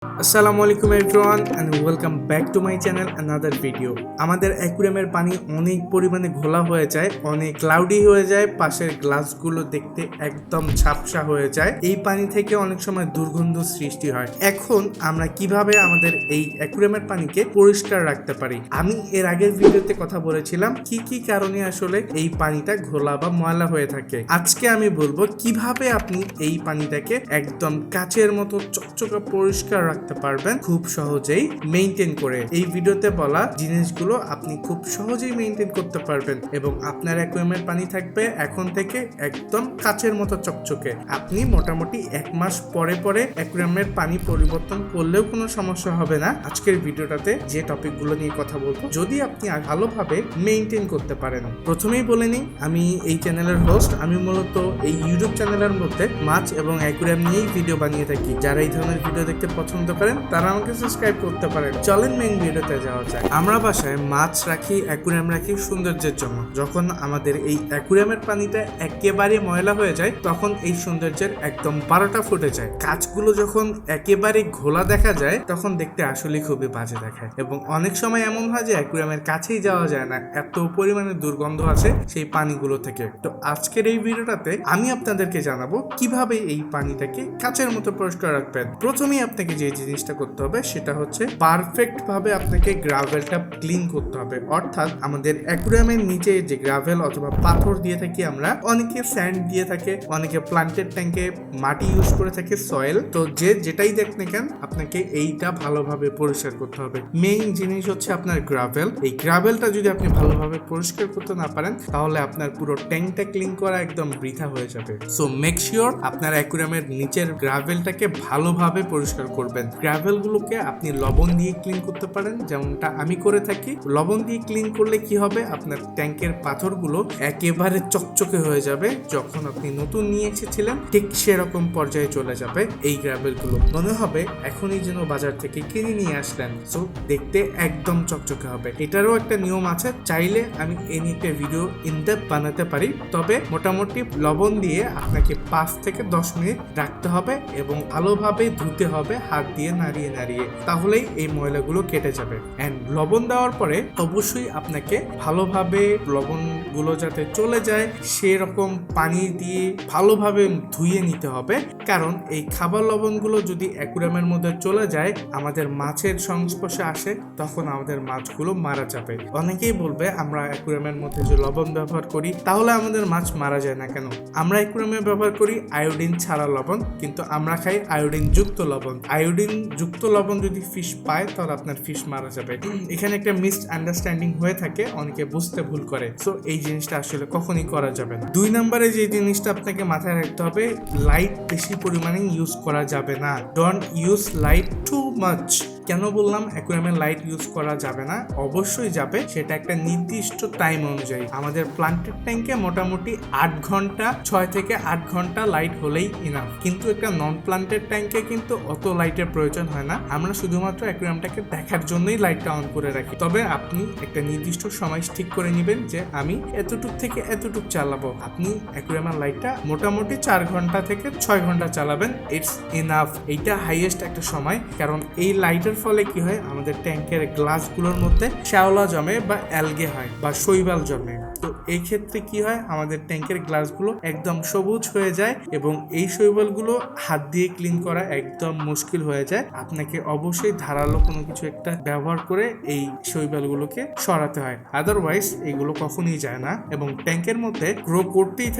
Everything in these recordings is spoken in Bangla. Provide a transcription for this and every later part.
আসসালামু আলাইকুম everyone and welcome back to my channel another video. আমাদের অ্যাকুয়ারিয়ামের পানি অনেক পরিমাণে ঘোলা হয়ে যায়, অনেক ক্লাউডি হয়ে যায়, পাশের গ্লাসগুলো দেখতে একদম ঝাপসা হয়ে যায়। এই পানি থেকে অনেক সময় দুর্গন্ধ সৃষ্টি হয়। এখন আমরা কিভাবে আমাদের এই অ্যাকুয়ারিয়ামের পানিকে পরিষ্কার রাখতে পারি? আমি এর আগের ভিডিওতে কথা বলেছিলাম কি কি কারণে আসলে এই পানিটা ঘোলা বা ময়লা হয়ে থাকে। আজকে আমি বলবো কিভাবে আপনি এই পানিটাকে একদম কাচের মতো চকচকে পরিষ্কার রাখতে পারবেন খুব সহজেই মেইনটেইন করে। এই ভিডিওতে বলা জিনিসগুলো আপনি খুব সহজেই মেইনটেইন করতে পারবেন এবং আপনার অ্যাকুয়ারিয়ামের পানি থাকবে এখন থেকে একদম কাচের মতো চকচকে। আপনি মোটামুটি 1 মাস পরে পরে অ্যাকুয়ারিয়ামের পানি পরিবর্তন করলেও কোনো সমস্যা হবে না। আজকের ভিডিওটাতে যে টপিকগুলো নিয়ে কথা বলবো যদি আপনি ভালোভাবে মেইনটেইন করতে পারেন। প্রথমেই বলে নিই, আমি এই চ্যানেলের হোস্ট। আমি মূলত এই ইউটিউব চ্যানেলের মধ্যে মাছ এবং অ্যাকুয়ারিয়াম নিয়েই ভিডিও বানিয়ে থাকি। যারা এই ধরনের ভিডিও দেখতে পছন্দ করেন তারা আমাকে সাবস্ক্রাইব করতে পারেন। চলেন মেইন ভিডিওতে যাওয়া যায়। আমরা বাসায় মাছ রাখি, অ্যাকুয়ারিয়াম রাখি সৌন্দর্যের জন্য। যখন আমাদের এই অ্যাকুয়ারিয়ামের পানিটা একেবারে ময়লা হয়ে যায় তখন এই সৌন্দর্যের একদম 12টা ফুটে যায়। কাঁচগুলো যখন একেবারে ঘোলা দেখা যায় তখন দেখতে আসলে খুবই বাজে দেখায় এবং অনেক সময় এমন হয় যে অ্যাকুয়ারিয়ামের কাছেই যাওয়া যায় না, এত পরিমাণে দুর্গন্ধ আছে সেই পানিগুলো থেকে। তো আজকের এই ভিডিওটাতে আমি আপনাদেরকে জানাবো কিভাবে এই পানিটাকে কাচের মতো পরিষ্কার রাখবেন। প্রথমেই আপনাকে যে জিনিসটা করতে হবে সেটা হচ্ছে পারফেক্ট ভাবে আপনাকে গ্রাভেলটা ক্লিন করতে হবে। অর্থাৎ আমাদের অ্যাকুয়ারিয়ামের নিচে যে গ্রাভেল অথবা পাথর দিয়ে থাকি আমরা, অনেকে স্যান্ড দিয়ে থাকে, অনেকে প্লান্টেড ট্যাঙ্কে মাটি ইউজ করে থাকে, সয়েল। তো যেটাই দেখ না কেন আপনাকে এইটা ভালোভাবে পরিষ্কার করতে হবে। মেইন জিনিস হচ্ছে আপনার গ্রাভেল। এই গ্রাভেলটা যদি আপনি ভালোভাবে পরিষ্কার করতে না পারেন তাহলে আপনার পুরো ট্যাঙ্কটা ক্লিন করা একদম বৃথা হয়ে যাবে। সো মেক শিওর আপনার অ্যাকুয়ারিয়ামের নিচের গ্রাভেলটাকে ভালোভাবে পরিষ্কার করবেন। গ্রাভেলগুলোকে আপনি লবণ দিয়ে ক্লিন করতে পারেন, যেমনটা আমি করে থাকি। লবণ দিয়ে ক্লিন করলে কি হবে, আপনার ট্যাঙ্কের পাথরগুলো একেবারে চকচকে হয়ে যাবে। যখন আপনি নতুন নিয়ে এসেছিলেন ঠিক সেরকম পর্যায়ে চলে যাবে। এই গ্রাভেলগুলো মনে হবে এখনই যেন বাজার থেকে কিনে নিয়ে আসলেন। সো দেখতে একদম চকচকে হবে। এটারও একটা নিয়ম আছে, চাইলে আমি এই নিয়ে একটা ভিডিও ইনডেপথ বানাতে পারি। তবে মোটামুটি লবণ দিয়ে আপনাকে 5 থেকে 10 মিনিট রাখতে হবে এবং ভালোভাবে ধুতে হবে হাত দিয়ে নাড়িয়ে নাড়িয়ে, তাহলেই এই ময়লাগুলো কেটে যাবে। এন্ড লবণ দেওয়ার পরে অবশ্যই আপনাকে ভালোভাবে লবণগুলো যাতে চলে যায় সেরকম পানি দিয়ে ভালোভাবে ধুয়ে নিতে হবে। কারণ এই খাবার লবণগুলো যদি অ্যাকুয়ারিয়ামের মধ্যে চলে যায়, আমাদের মাছের সংস্পর্শে আসে, তখন আমাদের মাছগুলো মারা যাবে। অনেকেই বলবে আমরা অ্যাকুয়ারিয়ামের মধ্যে যে লবণ ব্যবহার করি তাহলে আমাদের মাছ মারা যায় না কেন? আমরা অ্যাকুয়ারিয়ামে ব্যবহার করি আয়োডিন ছাড়া লবণ, কিন্তু আমরা খাই আয়োডিন যুক্ত লবণ। আয়োডিন যুক্ত লবণ যদি ফিশ পায় তাহলে আপনার ফিশ মারা যাবে। এখানে একটা মিস আন্ডারস্ট্যান্ডিং হয়ে থাকে, অনেকে বুঝতে ভুল করে। সো এই জিনিসটা আসলে কখনই করা যাবে না। 2 নম্বরে যে জিনিসটা আপনাকে মাথায় রাখতে হবে, লাইট বেশি পরিমাণে ইউজ করা যাবে না। Don't use light too much. কেন বললাম অ্যাকুয়ারিয়ামে লাইট ইউজ করা যাবে না? অবশ্যই যাবে, সেটা একটা নির্দিষ্ট টাইম অনুযায়ী। আমাদের প্লান্টেড ট্যাঙ্কে মোটামুটি 8 ঘন্টা 6 থেকে 8 ঘন্টা লাইট হলেই ইনাফ। কিন্তু একটা নন প্লান্টেড ট্যাঙ্কে কিন্তু অত লাইটের প্রয়োজন হয় না। আমরা শুধুমাত্র অ্যাকুয়ারিয়ামটাকে দেখার জন্যই লাইটটা অন করে রাখি। তবে আপনি একটা নির্দিষ্ট সময় ঠিক করে নেবেন যে আমি এতটুক থেকে এতটুক চালাবো। আপনি অ্যাকুয়ারিয়ামের লাইটটা মোটামুটি 4 ঘন্টা থেকে 6 ঘন্টা চালাবেন, ইটস ইনাফ। এইটা হাইয়েস্ট একটা সময়। কারণ এই লাইটের ফলে কি হয়, আমাদের ট্যাঙ্কের গ্লাসগুলোর মধ্যে শ্যাওলা জমে বা অ্যালগে হয় বা শৈবাল জমে। তো এই ক্ষেত্রে কি হয়, আমাদের ট্যাঙ্কের গ্লাসগুলো একদম সবুজ হয়ে যায় এবং এই শৈবালগুলো হাত দিয়ে ক্লিন করা একদম মুশকিল হয়ে যায়। আপনাকে অবশ্যই ধারালো কোনো কিছু একটা ব্যবহার করে এই শৈবালগুলোকে সরাতে হয়, আদারওয়াইজ এগুলো কখনোই যায় না এবং ট্যাঙ্কের মধ্যে গ্রো করতেই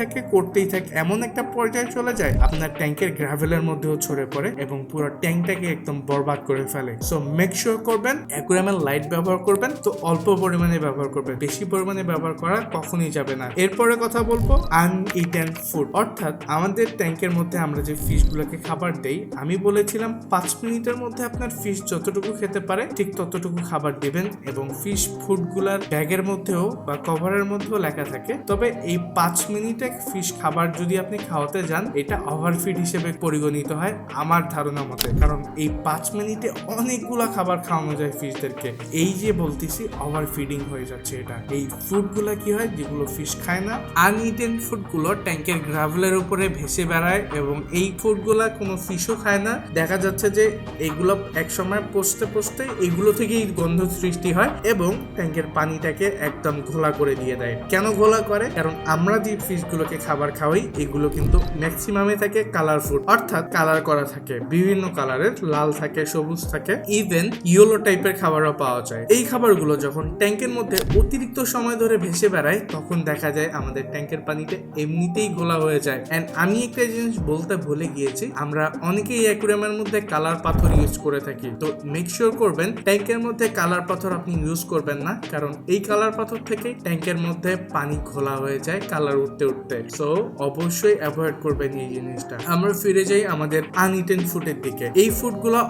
থাকে এমন একটা পর্যায়ে চলে যায় আপনার ট্যাঙ্কের গ্রাভেলের মধ্যেও ছড়ে পড়ে এবং পুরো ট্যাঙ্কটাকে একদম বরবাদ করে ফেলে। সো মেক শিওর করবেন অ্যাকুয়ারিয়ামের লাইট ব্যবহার করবেন তো অল্প পরিমাণে ব্যবহার করবেন, বেশি পরিমাণে ব্যবহার করা কখনোই যাবে না। এরপরে কথা বলবো আনইটেন ফুড, অর্থাৎ আমাদের ট্যাঙ্কের মধ্যে আমরা যে ফিশগুলোকে খাবার দেই, আমি বলেছিলাম 5 মিনিটের মধ্যে আপনার ফিশ যতটুকু খেতে পারে ঠিক ততটুকু খাবার দিবেন এবং ফিশ ফুডগুলার ব্যাগের মধ্যেও বা কভারের মধ্যেও লেখা থাকে। তবে এই 5 মিনিটে ফিশ খাবার যদি আপনি খাওয়াতে যান এটা ওভারফিড হিসেবে পরিগণিত হয় আমার ধারণা মতে। কারণ এই 5 মিনিটে অনেকগুলা খাবার খাওয়ানো যায় ফিশদেরকে, এই যে বলতেছি ওভার ফিডিং হয়ে যাচ্ছে। এটা এই ফুডগুলা কি হয় হয় যেগুলো ফিশ খায় না। আনইটেন ফুডগুলো ট্যাঙ্কের গ্রাভেলের উপরে ভেসে বেড়ায় এবং এই ফুডগুলা কোনো ফিশও খায় না। দেখা যাচ্ছে যে এগুলো একসময় পচতে পচতে এগুলো থেকেই গন্ধ সৃষ্টি হয় এবং ট্যাঙ্কের পানিটাকে একদম ঘোলা করে দিয়ে দেয়। কেন ঘোলা করে? কারণ আমরা যে ফিশগুলোকে খাবার খাওয়াই এগুলো কিন্তু ম্যাক্সিমামে থাকে কালারফুল, অর্থাৎ কালার করা থাকে, বিভিন্ন কালারের, লাল থাকে, সবুজ থাকে, ইভেন ইয়েলো টাইপের খাবারও পাওয়া যায়। এই খাবারগুলো যখন ট্যাঙ্কের মধ্যে অতিরিক্ত সময় ধরে ভেসে বেড়ায় তখন দেখা যায় আমাদের ট্যাঙ্কের পানিতে এমনিতেই ঘোলা হয়ে যায়। এন্ড আমি একটা জিনিস বলতে ভুলে গিয়েছি, আমরা অনেকেই অ্যাকুয়ারিয়ামের মধ্যে কালার পাথর ইউজ করে থাকি। তো মেক শিওর করবেন ট্যাঙ্কের মধ্যে কালার পাথর আপনি ইউজ করবেন না, কারণ এই কালার পাথর থেকে ট্যাঙ্কের মধ্যে পানি ঘোলা হয়ে যায় কালার উঠতে উঠতে। সো অবশ্যই অ্যাভয়েড করবেন এই জিনিসটা। আমরা ফিরে যাই আমাদের আনইটেন ফুডের দিকে। এই ফুডগুলো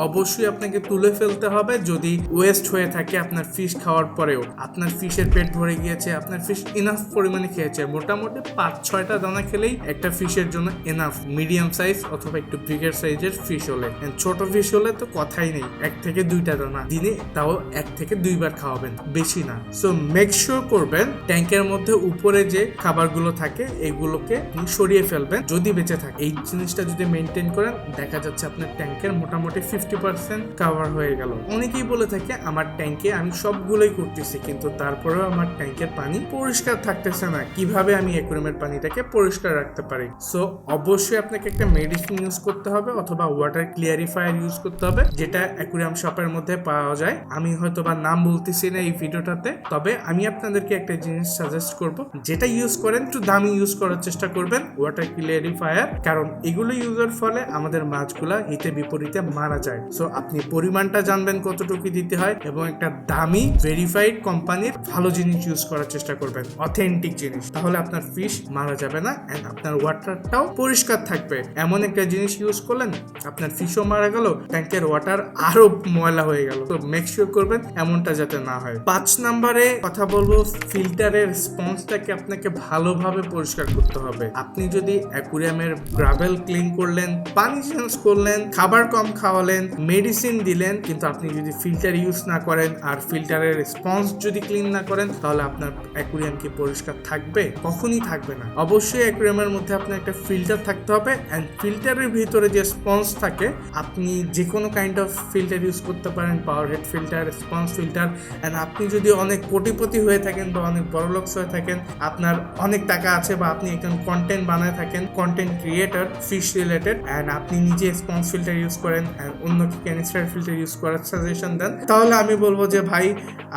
অবশ্যই আপনাকে তুলে ফেলতে হবে যদি ওয়েস্ট হয়ে থাকে আপনার ফিশ খাওয়ার পরেও। আপনার ফিশের পেট ভরে গিয়েছে, আপনার ফিশ ইনাফ পরিমাণে খেয়েছে, মোটামুটি 5-6টা দানা খেলেই একটা ফিশের জন্য এনাফ। মিডিয়াম সাইজ অথবা একটু বিগের সাইজের ফিশ হলে, ছোট ফিশ হলে তো কথাই নেই, 1 থেকে 2টা দানা দিনে, তাও 1 থেকে 2 বার খাওয়াবেন, বেশি না। সো মেক শিওর করবেন ট্যাঙ্কের মধ্যে উপরে যে খাবারগুলো থাকে এগুলোকে সরিয়ে ফেলবেন যদি বেঁচে থাকে। এই জিনিসটা যদি মেনটেন করেন দেখা যাচ্ছে আপনার ট্যাঙ্কের মোটামুটি 50% কভার হয়ে গেল। অনেকেই বলে থাকে আমার ট্যাঙ্কে আমি সবগুলোই করতেছি কিন্তু তারপরেও আমার ট্যাঙ্কের পানি পরিষ্কার থাকতেছে না, কিভাবে আমি অ্যাকুয়ারিয়ামের পানিটাকে পরিষ্কার রাখতে পারি? সো অবশ্যই আপনাকে একটা মেডিসিন ইউজ করতে হবে অথবা ওয়াটার ক্লিয়ারিফায়ার ইউজ করতে হবে, যেটা অ্যাকুয়ারিয়াম শপের মধ্যে পাওয়া যায়। আমি হয়তো বা নাম বলতেছি না এই ভিডিওটাতে, তবে আমি আপনাদেরকে একটা জিনিস সাজেস্ট করব, যেটা ইউজ করেন একটু দামি ইউজ করার চেষ্টা করবেন, ওয়াটার ক্লিয়ারিফায়ার, কারণ এগুলো ইউজের ফলে আমাদের মাছগুলা হিতে বিপরীতে মারা যায়। সো আপনি পরিমাণটা জানবেন কতটুকু দিতে হয় এবং একটা দামি ভেরিফাইড কোম্পানির ভালো জিনিস ইউজ করার চেষ্টা করবেন, অথেন্টিক জিনিস, তাহলে আপনার ফিশ মারা যাবে না এন্ড আপনার ওয়াটারটাও পরিষ্কার থাকবে। এমন একটা জিনিস ইউজ করলেন আপনার ফিশও মারা গেল, ট্যাঙ্কের ওয়াটার আরো ময়লা হয়ে গেল। তো মেক শিওর করবেন এমনটা যাতে না হয়। 5 নম্বরে কথা বলবো, ফিল্টারের রেসপন্সটাকে আপনাকে ভালোভাবে পরিষ্কার করতে হবে। আপনি যদি অ্যাকুয়ারিয়ামের গ্রাভেল ক্লিন করলেন, পানি চেঞ্জ করলেন, খাবার কম খাওয়ালেন, মেডিসিন দিলেন, কিন্তু আপনি যদি ফিল্টার ইউজ না করেন আর ফিল্টারের রেসপন্স যদি ক্লিন না করেন তাহলে আপনার অ্যাকুয়ারিয়াম কি পরিষ্কার থাকবে? কখনই থাকবে না। অবশ্যই অ্যাকুয়ারিয়ামের মধ্যে আপনার একটা ফিল্টার থাকতে হবে এন্ড ফিল্টারের ভিতরে যে স্পঞ্জ থাকে আপনি যে কোনো কাইন্ড অফ ফিল্টার ইউজ করতে পারেন, power head filter, sponge filter. And আপনি যদি অনেক কোটিপতি হয়ে থাকেন বা অনেক বড়লোকস হয়ে থাকেন, আপনার অনেক টাকা আছে বা আপনি একজন কন্টেন্ট বানায় থাকেন, content creator fish related, and আপনি নিজে স্পঞ্জ ফিল্টার ইউজ করেন এন্ড অন্যকে ক্যানিস্টার ফিল্টার ইউজ করার সাজেশন দেন, তাহলে আমি বলবো যে ভাই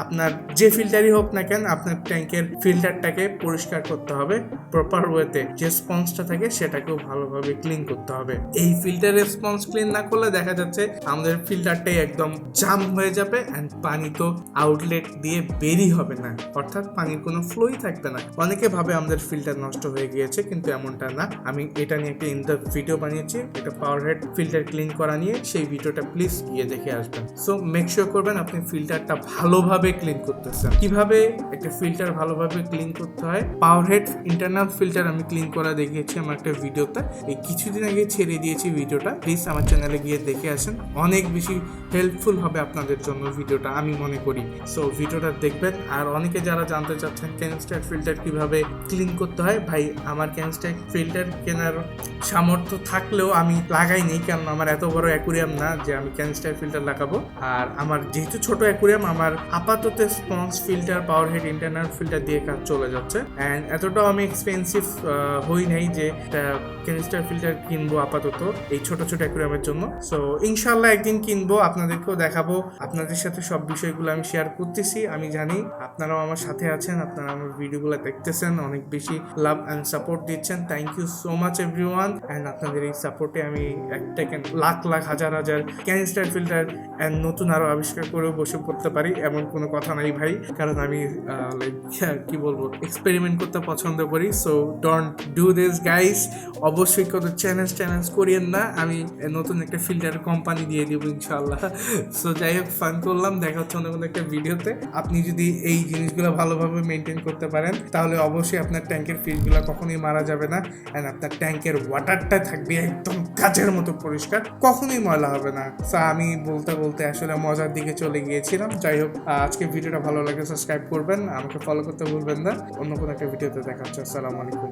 আপনার যে ফিল্টারই হোক না কেন আপনার ট্যাঙ্কের ফিল্টারটাকে পরিষ্কার করতে হবে প্রপার ওয়েতে। যে স্পঞ্জটা থাকে সেটাকেও ভালোভাবে ক্লিন করতে হবে। এই ফিল্টারের স্পঞ্জ ক্লিন না করলে দেখা যাচ্ছে আমাদের ফিল্টারটাই একদম জাম হয়ে যাবে এন্ড পানি তো আউটলেট দিয়ে বেরই হবে না, অর্থাৎ পানির কোনো ফ্লোই থাকবে না। অনেকে ভাবে আমাদের ফিল্টার নষ্ট হয়ে গিয়েছে, কিন্তু এমনটা না। আমি এটা নিয়ে একটা ইনডেপথ ভিডিও বানিয়েছি, এটা পাওয়ার হেড ফিল্টার ক্লিন করা নিয়ে, সেই ভিডিওটা প্লিজ গিয়ে দেখে আসবেন। সো মেক শিওর করবেন আপনি ফিল্টারটা ভালোভাবে ক্লিন করতেছেন। কিভাবে একটা ফিল্টার ভালোভাবে ক্লিন করতে হয়, পাওয়ার হেড ইন্টারনাল ফিল্টার আমি ক্লিন করা দেখিয়েছি আমার একটা ভিডিওতে, এই কিছুদিন আগে ছেড়ে দিয়েছি ভিডিওটা, প্লিজ আমার চ্যানেলে গিয়ে দেখে আসেন, অনেক বেশি হেল্পফুল হবে আপনাদের জন্য ভিডিওটা আমি মনে করি। সো ভিডিওটা দেখবেন। আর অনেকে যারা জানতে চাচ্ছেন ক্যানিস্টার ফিল্টার কিভাবে ক্লিন করতে হয়, ভাই আমার ক্যানিস্টার ফিল্টার কেনার সামর্থ্য থাকলেও আমি লাগাই নেই, কারণ আমার এত বড় অ্যাকুয়ারিয়াম না যে আমি ক্যানিস্টার ফিল্টার লাগাবো। আর আমার যেহেতু ছোট অ্যাকুয়ারিয়াম, আমার আপাতত স্পঞ্জ ফিল্টার, পাওয়ার হেড ইন্টারনাল ফিল্টার দিয়ে কাজ চলে যাচ্ছে অ্যান্ড এতটাও আমি এক্সপেন্সিভ হই নাই যে ক্যানিস্টার ফিল্টার কিনবো আপাতত এই ছোট ছোট অ্যাকুয়ারিয়ামের জন্য। সো ইনশাল্লাহ একদিন কিনবো, আপনাদেরকেও দেখাবো, আপনাদের সাথে সব বিষয়গুলো আমি শেয়ার করতেছি। আমি জানি আপনারাও আমার সাথে আছেন, আপনারা আমার ভিডিওগুলো দেখতেছেন, অনেক বেশি লাভ অ্যান্ড সাপোর্ট দিচ্ছেন। Thank you so much everyone. And আপনাদের এই সাপোর্টে আমি একটা লাখ লাখ হাজার হাজার ক্যানিস্টার ফিল্টার অ্যান্ড নতুন আরো আবিষ্কার করেও বসে পড়তে পারি, এমন কোনো কথা নাই ভাই, কারণ আমি লাইক কি বলবো, এক্সপেরিমেন্ট করতে পছন্দ করি। So don't do this guys. অবশ্যই কোনো চ্যালেঞ্জ করিয়েন না, আমি নতুন একটা ফিল্টার কোম্পানি দিয়ে দিব ইনশাল্লাহ। সো যাই হোক, ফান করলাম, দেখা হচ্ছে অন্য কোনো একটা ভিডিওতে। আপনি যদি এই জিনিসগুলো ভালোভাবে মেনটেন করতে পারেন তাহলে অবশ্যই আপনার ট্যাঙ্কের ফিশগুলো কখনোই মারা যাবে না অ্যান্ড আপনার ট্যাঙ্কের ওয়াটারটা থাকবে একদম কাচের মতো পরিষ্কার, কখনোই ময়লা হবে না। সো আমি বলতে আসলে মজার দিকে চলে গিয়েছিলাম। যাই হোক, আজকে ভিডিওটা ভালো লাগে সাবস্ক্রাইব করবেন, আমার আমাকে ফলো করতে ভুলবেন না। অন্য কোনো একটা ভিডিওতে দেখা হচ্ছে। আসসালামু আলাইকুম।